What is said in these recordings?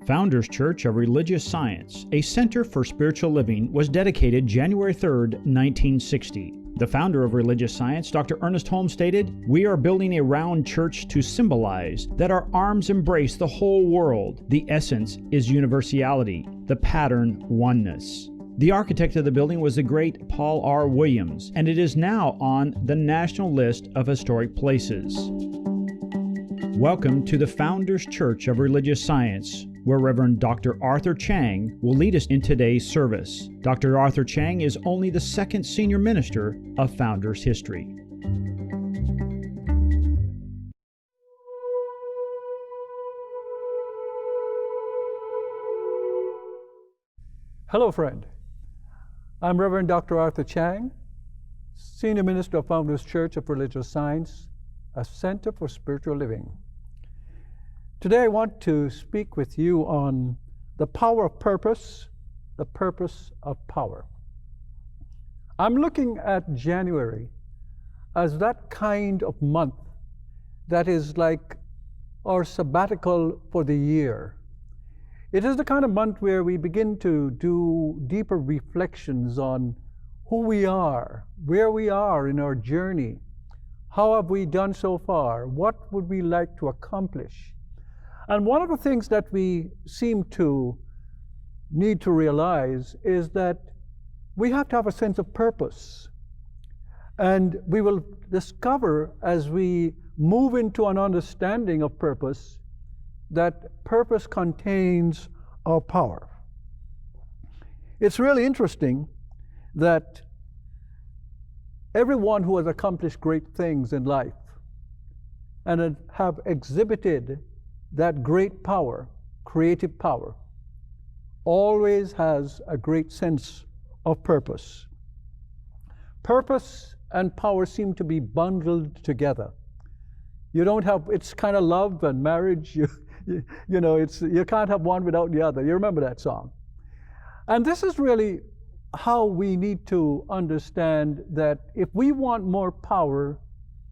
Founders Church of Religious Science, a center for spiritual living, was dedicated January 3, 1960. The founder of Religious Science, Dr. Ernest Holmes, stated, "We are building a round church to symbolize that our arms embrace the whole world. The essence is universality, the pattern oneness." The architect of the building was the great Paul R. Williams, and it is now on the national list of historic places. Welcome to the Founders Church of Religious Science, where Reverend Dr. Arthur Chang will lead us in today's service. Dr. Arthur Chang is only the second senior minister of Founders history. Hello, friend. I'm Reverend Dr. Arthur Chang, Senior Minister of Founders Church of Religious Science, a center for spiritual living. Today I want to speak with you on the power of purpose, the purpose of power. I'm looking at January as that kind of month that is like our sabbatical for the year. It is the kind of month where we begin to do deeper reflections on who we are, where we are in our journey, how have we done so far, what would we like to accomplish. And one of the things that we seem to need to realize is that we have to have a sense of purpose. And we will discover as we move into an understanding of purpose that purpose contains our power. It's really interesting that everyone who has accomplished great things in life and have exhibited that great power, creative power, always has a great sense of purpose. Purpose and power seem to be bundled together. You don't have, it's kind of love and marriage, you can't have one without the other. You remember that song. And this is really how we need to understand that if we want more power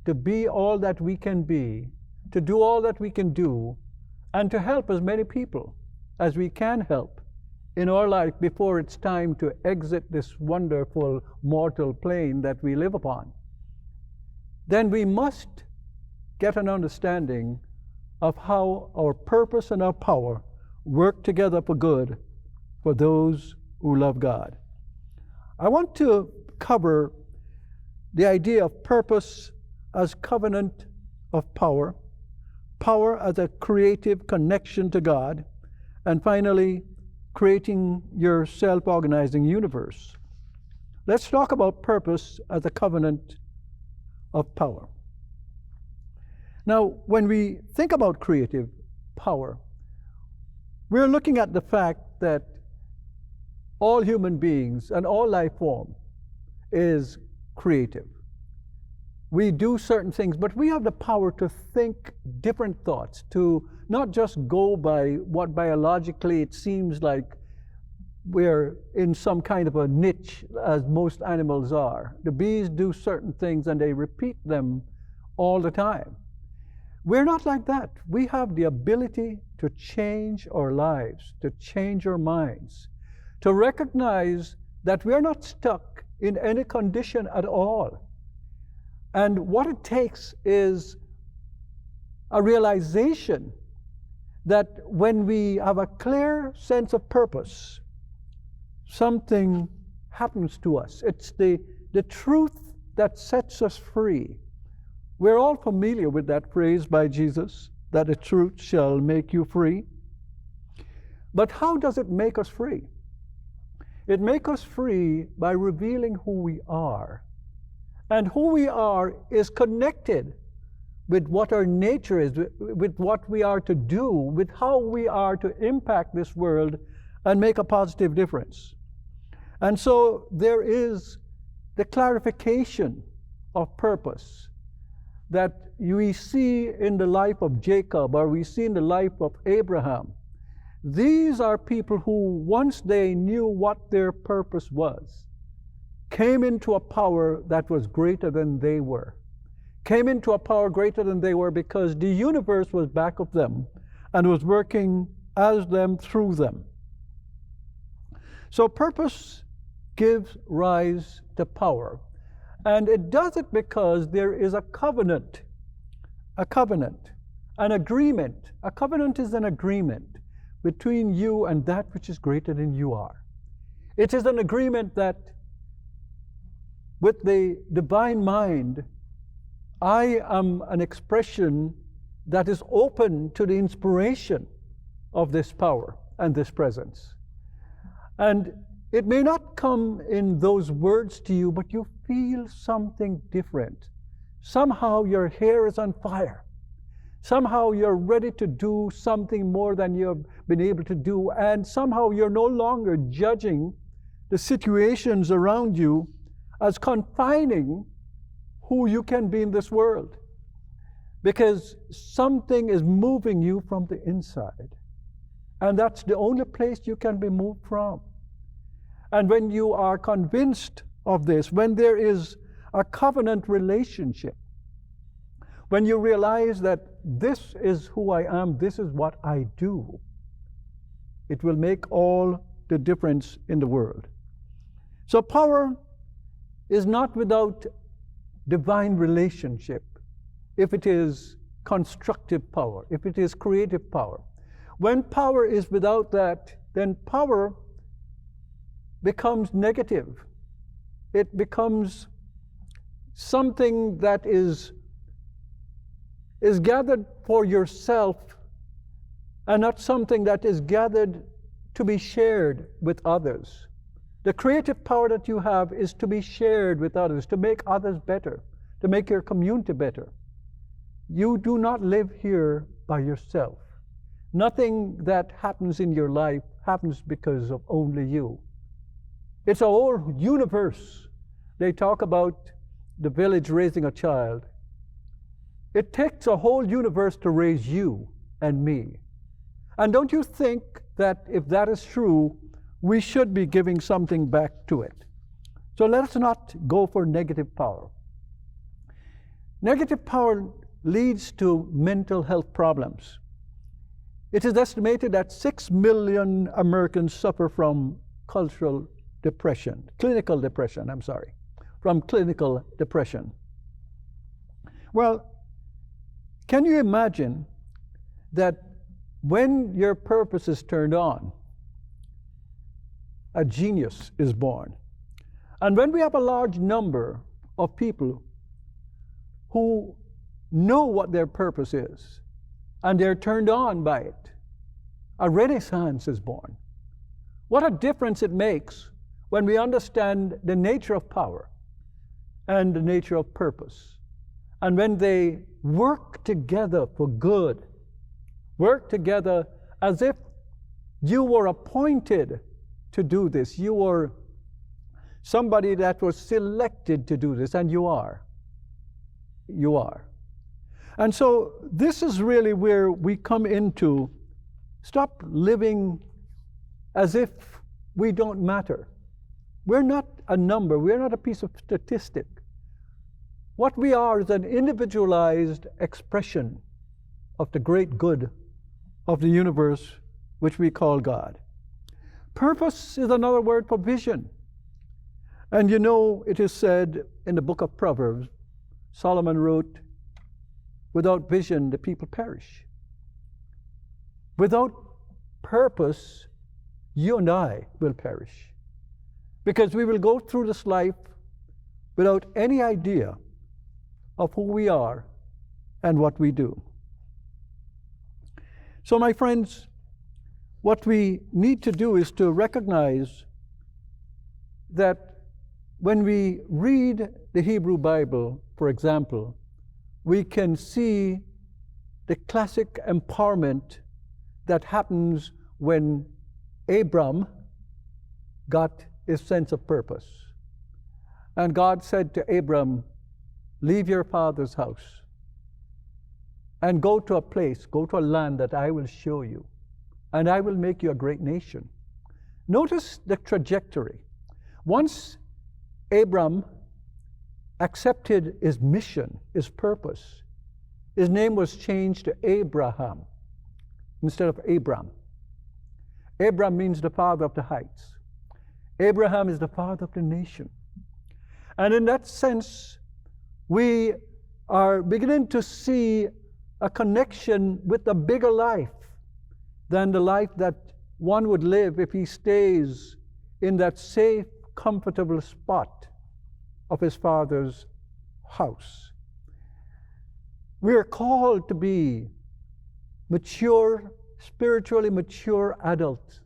to be all that we can be, to do all that we can do, and to help as many people as we can help in our life before it's time to exit this wonderful mortal plane that we live upon, then we must get an understanding of how our purpose and our power work together for good for those who love God. I want to cover the idea of purpose as covenant of power, power as a creative connection to God, and finally, creating your self-organizing universe. Let's talk about purpose as a covenant of power. Now, when we think about creative power, we're looking at the fact that all human beings and all life form is creative. We do certain things, but we have the power to think different thoughts, to not just go by what biologically it seems like we're in some kind of a niche, as most animals are. The bees do certain things and they repeat them all the time. We're not like that. We have the ability to change our lives, to change our minds, to recognize that we're not stuck in any condition at all. And what it takes is a realization that when we have a clear sense of purpose, something happens to us. It's the truth that sets us free. We're all familiar with that phrase by Jesus, that the truth shall make you free. But how does it make us free? It makes us free by revealing who we are. And who we are is connected with what our nature is, with what we are to do, with how we are to impact this world and make a positive difference. And so there is the clarification of purpose that we see in the life of Jacob, or we see in the life of Abraham. These are people who, once they knew what their purpose was, came into a power that was greater than they were. Came into a power greater than they were because the universe was back of them and was working as them, through them. So purpose gives rise to power. And it does it because there is a covenant, an agreement. A covenant is an agreement between you and that which is greater than you are. It is an agreement that with the divine mind, I am an expression that is open to the inspiration of this power and this presence. And it may not come in those words to you, but you feel something different. Somehow your hair is on fire. Somehow you're ready to do something more than you've been able to do, and somehow you're no longer judging the situations around you as confining who you can be in this world, because something is moving you from the inside, and that's the only place you can be moved from. And when you are convinced of this, when there is a covenant relationship, when you realize that this is who I am, this is what I do, it will make all the difference in the world. So power is not without divine relationship if it is constructive power, if it is creative power. When power is without that, then power becomes negative. It becomes something that is gathered for yourself and not something that is gathered to be shared with others. The creative power that you have is to be shared with others, to make others better, to make your community better. You do not live here by yourself. Nothing that happens in your life happens because of only you. It's a whole universe. They talk about the village raising a child. It takes a whole universe to raise you and me. And don't you think that if that is true, we should be giving something back to it? So let us not go for negative power. Negative power leads to mental health problems. It is estimated that 6 million Americans suffer from clinical depression, from clinical depression. Well, can you imagine that when your purpose is turned on, a genius is born? And when we have a large number of people who know what their purpose is, and they're turned on by it, a renaissance is born. What a difference it makes when we understand the nature of power and the nature of purpose. And when they work together for good, work together as if you were appointed to do this. You were somebody that was selected to do this, and you are. You are. And so this is really where we come into stop living as if we don't matter. We're not a number. We're not a piece of statistic. What we are is an individualized expression of the great good of the universe, which we call God. Purpose is another word for vision. And you know, it is said in the book of Proverbs, Solomon wrote, without vision, the people perish. Without purpose, you and I will perish. Because we will go through this life without any idea of who we are and what we do. So, my friends, what we need to do is to recognize that when we read the Hebrew Bible, for example, we can see the classic empowerment that happens when Abram got his sense of purpose. And God said to Abram, leave your father's house and go to a place, go to a land that I will show you, and I will make you a great nation. Notice the trajectory. Once Abram accepted his mission, his purpose, his name was changed to Abraham instead of Abram. Abram means the father of the heights. Abraham is the father of the nation. And in that sense, we are beginning to see a connection with a bigger life than the life that one would live if he stays in that safe, comfortable spot of his father's house. We are called to be mature, spiritually mature adults.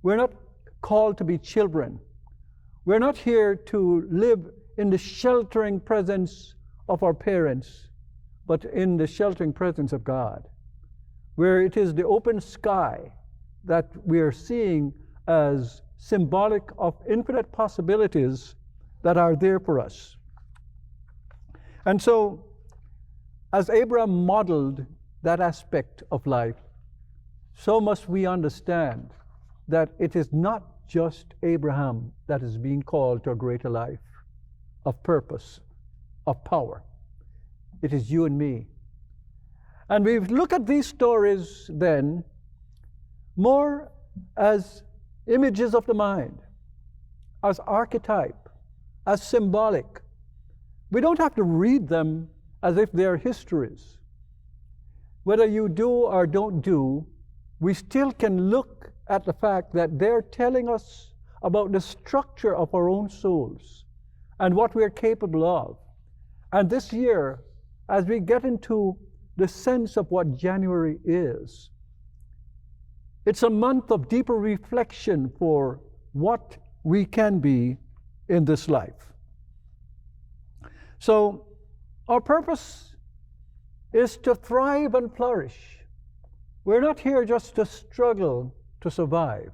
We're not called to be children. We're not here to live in the sheltering presence of our parents, but in the sheltering presence of God, where it is the open sky that we are seeing as symbolic of infinite possibilities that are there for us. And so, as Abraham modeled that aspect of life, so must we understand that it is not just Abraham that is being called to a greater life of purpose, of power. It is you and me. And we look at these stories then more as images of the mind, as archetype, as symbolic. We don't have to read them as if they're histories. Whether you do or don't do, we still can look at the fact that they're telling us about the structure of our own souls and what we're capable of. And this year, as we get into the sense of what January is, it's a month of deeper reflection for what we can be in this life. So, our purpose is to thrive and flourish. We're not here just to struggle to survive.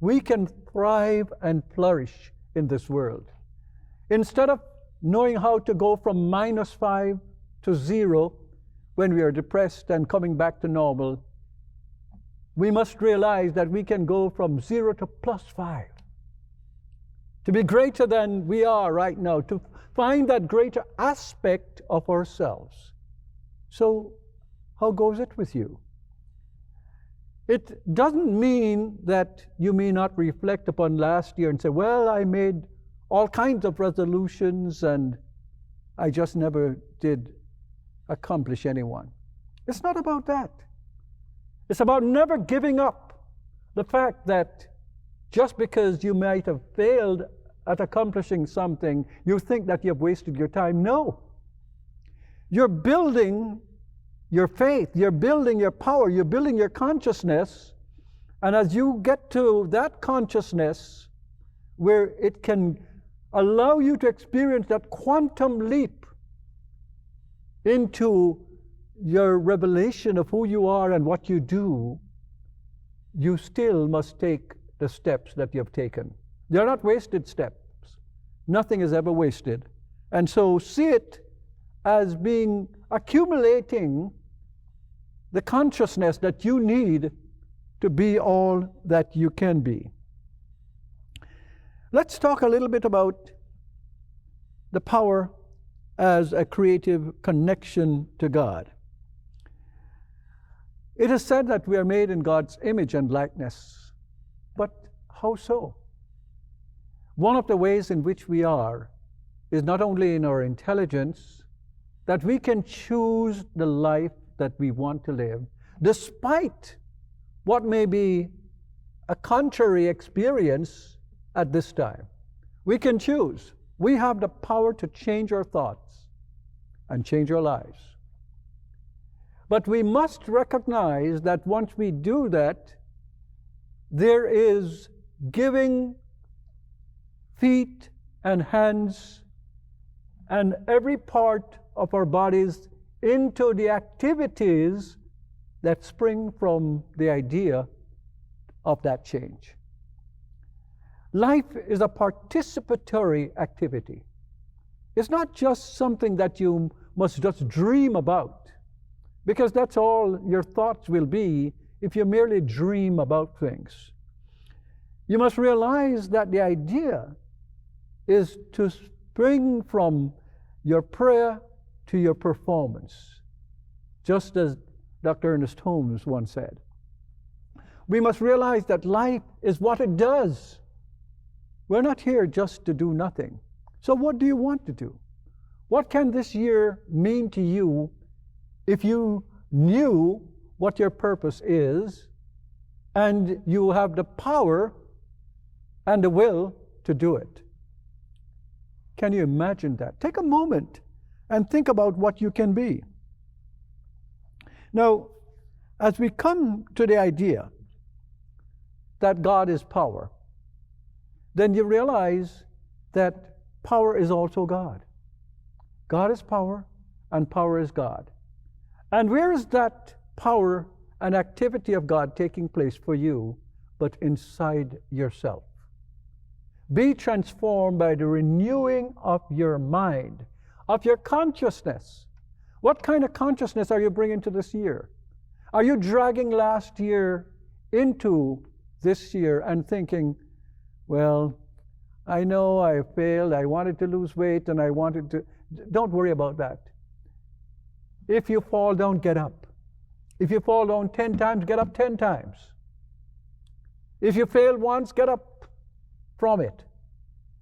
We can thrive and flourish in this world. Instead of knowing how to go from -5 to 0 when we are depressed and coming back to normal, we must realize that we can go from 0 to +5. To be greater than we are right now, to find that greater aspect of ourselves. So, how goes it with you? It doesn't mean that you may not reflect upon last year and say, well, I made all kinds of resolutions and I just never did accomplish any one. It's not about that. It's about never giving up the fact that just because you might have failed at accomplishing something, you think that you've wasted your time. No. You're building your faith, you're building your power, you're building your consciousness, and as you get to that consciousness where it can allow you to experience that quantum leap into your revelation of who you are and what you do, you still must take the steps that you have taken. They're not wasted steps. Nothing is ever wasted. And so see it as being accumulating the consciousness that you need to be all that you can be. Let's talk a little bit about the power as a creative connection to God. It is said that we are made in God's image and likeness. But how so? One of the ways in which we are is not only in our intelligence, that we can choose the life that we want to live, despite what may be a contrary experience at this time. We can choose. We have the power to change our thoughts and change our lives. But we must recognize that once we do that, there is giving feet and hands and every part of our bodies into the activities that spring from the idea of that change. Life is a participatory activity. It's not just something that you must just dream about, because that's all your thoughts will be if you merely dream about things. You must realize that the idea is to spring from your prayer to your performance, just as Dr. Ernest Holmes once said. We must realize that life is what it does. We're not here just to do nothing. So what do you want to do? What can this year mean to you if you knew what your purpose is and you have the power and the will to do it? Can you imagine that? Take a moment and think about what you can be. Now, as we come to the idea that God is power, then you realize that power is also God. God is power, and power is God. And where is that power and activity of God taking place for you, but inside yourself? Be transformed by the renewing of your mind, of your consciousness. What kind of consciousness are you bringing to this year? Are you dragging last year into this year and thinking, well, I know I failed, I wanted to lose weight, and I wanted to... Don't worry about that. If you fall down, get up. If you fall down 10 times, get up 10 times. If you fail once, get up from it.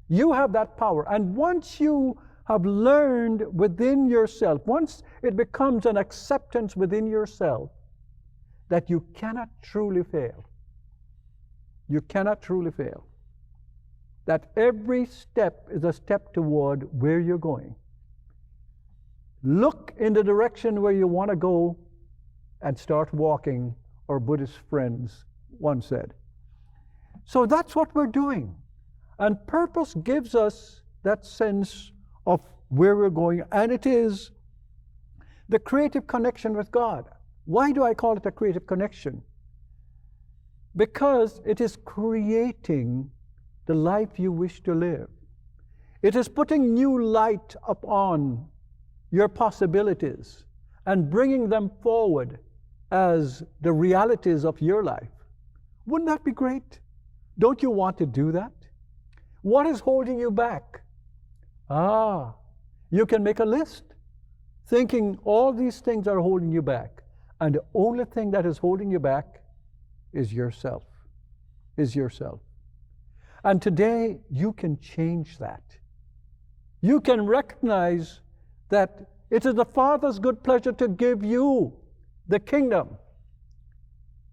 You have that power. And once you have learned within yourself, once it becomes an acceptance within yourself that you cannot truly fail, you cannot truly fail, that every step is a step toward where you're going. Look in the direction where you want to go and start walking, our Buddhist friends once said. So that's what we're doing. And purpose gives us that sense of where we're going, and it is the creative connection with God. Why do I call it a creative connection? Because it is creating the life you wish to live. It is putting new light upon your possibilities and bringing them forward as the realities of your life. Wouldn't that be great? Don't you want to do that? What is holding you back? You can make a list, thinking all these things are holding you back. And the only thing that is holding you back is yourself. And today, you can change that. You can recognize that it is the Father's good pleasure to give you the kingdom.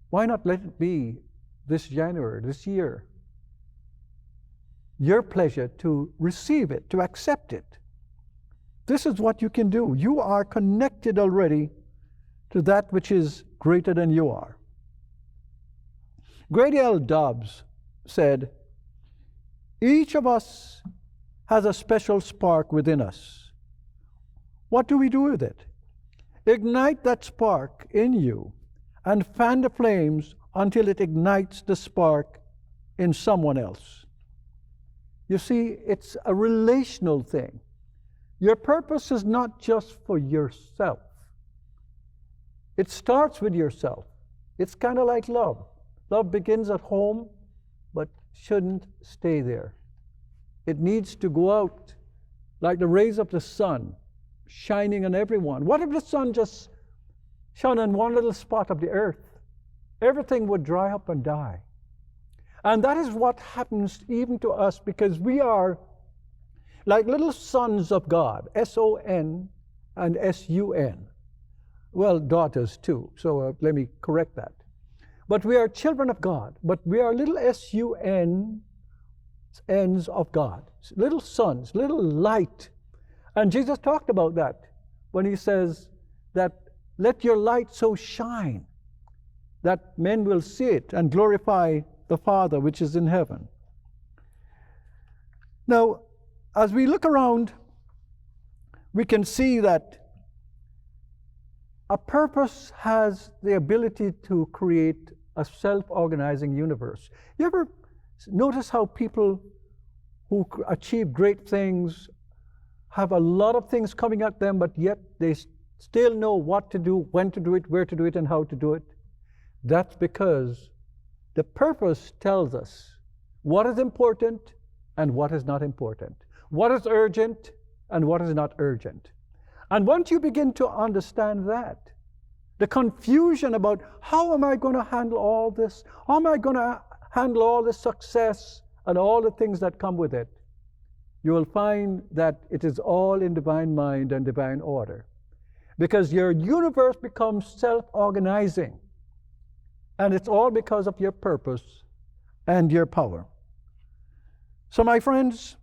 Why not let it be this January, this year? Your pleasure to receive it, to accept it. This is what you can do. You are connected already to that which is greater than you are. Grady L. Dobbs said, each of us has a special spark within us. What do we do with it? Ignite that spark in you and fan the flames until it ignites the spark in someone else. You see, it's a relational thing. Your purpose is not just for yourself. It starts with yourself. It's kind of like love. Love begins at home, but shouldn't stay there. It needs to go out like the rays of the sun, shining on everyone. What if the sun just shone on one little spot of the earth? Everything would dry up and die. And that is what happens even to us, because we are like little sons of God, S-O-N and S-U-N. Well, daughters too, so let me correct that. But we are children of God, but we are little S-U-N ends of God, little sons, little light. And Jesus talked about that when he says that let your light so shine that men will see it and glorify the Father which is in heaven. Now, as we look around, we can see that a purpose has the ability to create a self-organizing universe. You ever notice how people who achieve great things have a lot of things coming at them, but yet they still know what to do, when to do it, where to do it, and how to do it? That's because the purpose tells us what is important and what is not important, what is urgent and what is not urgent. And once you begin to understand that, the confusion about how am I going to handle all this? How am I going to handle all the success and all the things that come with it? You will find that it is all in divine mind and divine order, because your universe becomes self-organizing, and it's all because of your purpose and your power. So my friends,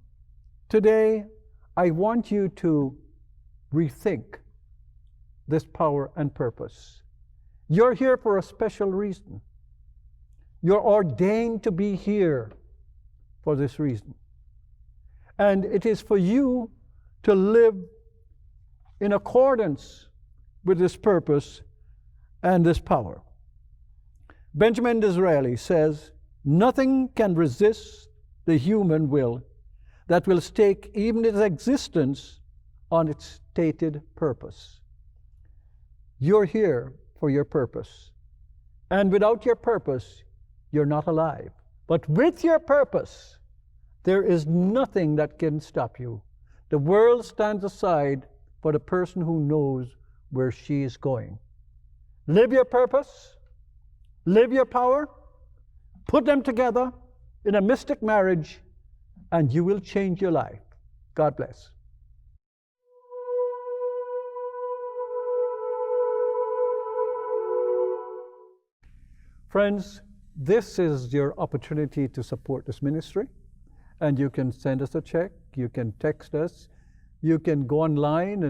today I want you to rethink this power and purpose. You're here for a special reason. You're ordained to be here for this reason. And it is for you to live in accordance with this purpose and this power. Benjamin Disraeli says, "Nothing can resist the human will that will stake even its existence on its stated purpose." You're here for your purpose. And without your purpose, you're not alive. But with your purpose, there is nothing that can stop you. The world stands aside for the person who knows where she is going. Live your purpose, live your power, put them together in a mystic marriage, and you will change your life. God bless. Friends, this is your opportunity to support this ministry. And you can send us a check, you can text us, you can go online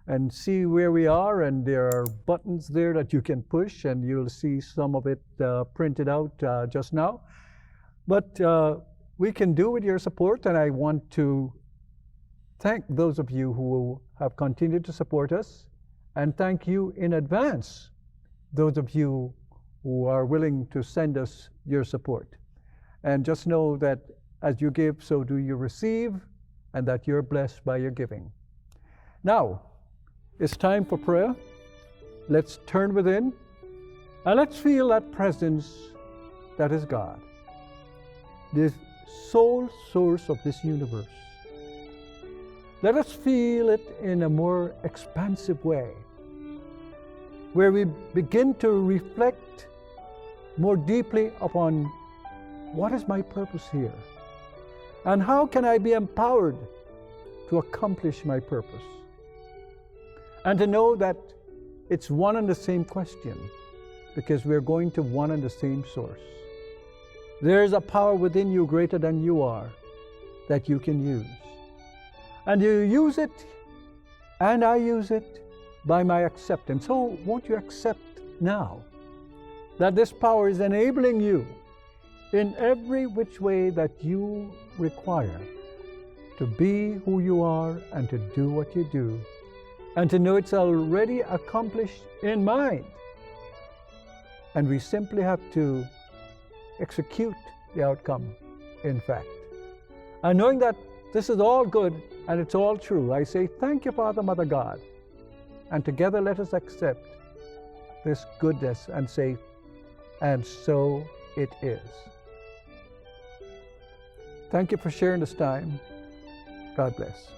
and see where we are, and there are buttons there that you can push, and you'll see some of it printed out just now. But we can do with your support, and I want to thank those of you who have continued to support us, and thank you in advance, those of you who are willing to send us your support. And just know that as you give, so do you receive, and that you're blessed by your giving. Now, it's time for prayer. Let's turn within, and let's feel that presence that is God, the sole source of this universe. Let us feel it in a more expansive way, where we begin to reflect more deeply upon what is my purpose here? And how can I be empowered to accomplish my purpose? And to know that it's one and the same question, because we're going to one and the same source. There's a power within you greater than you are that you can use. And you use it, and I use it by my acceptance. So won't you accept now that this power is enabling you in every which way that you require to be who you are and to do what you do, and to know it's already accomplished in mind. And we simply have to execute the outcome, in fact. And knowing that this is all good and it's all true, I say, thank you, Father, Mother, God. And together let us accept this goodness and say, and so it is. Thank you for sharing this time. God bless.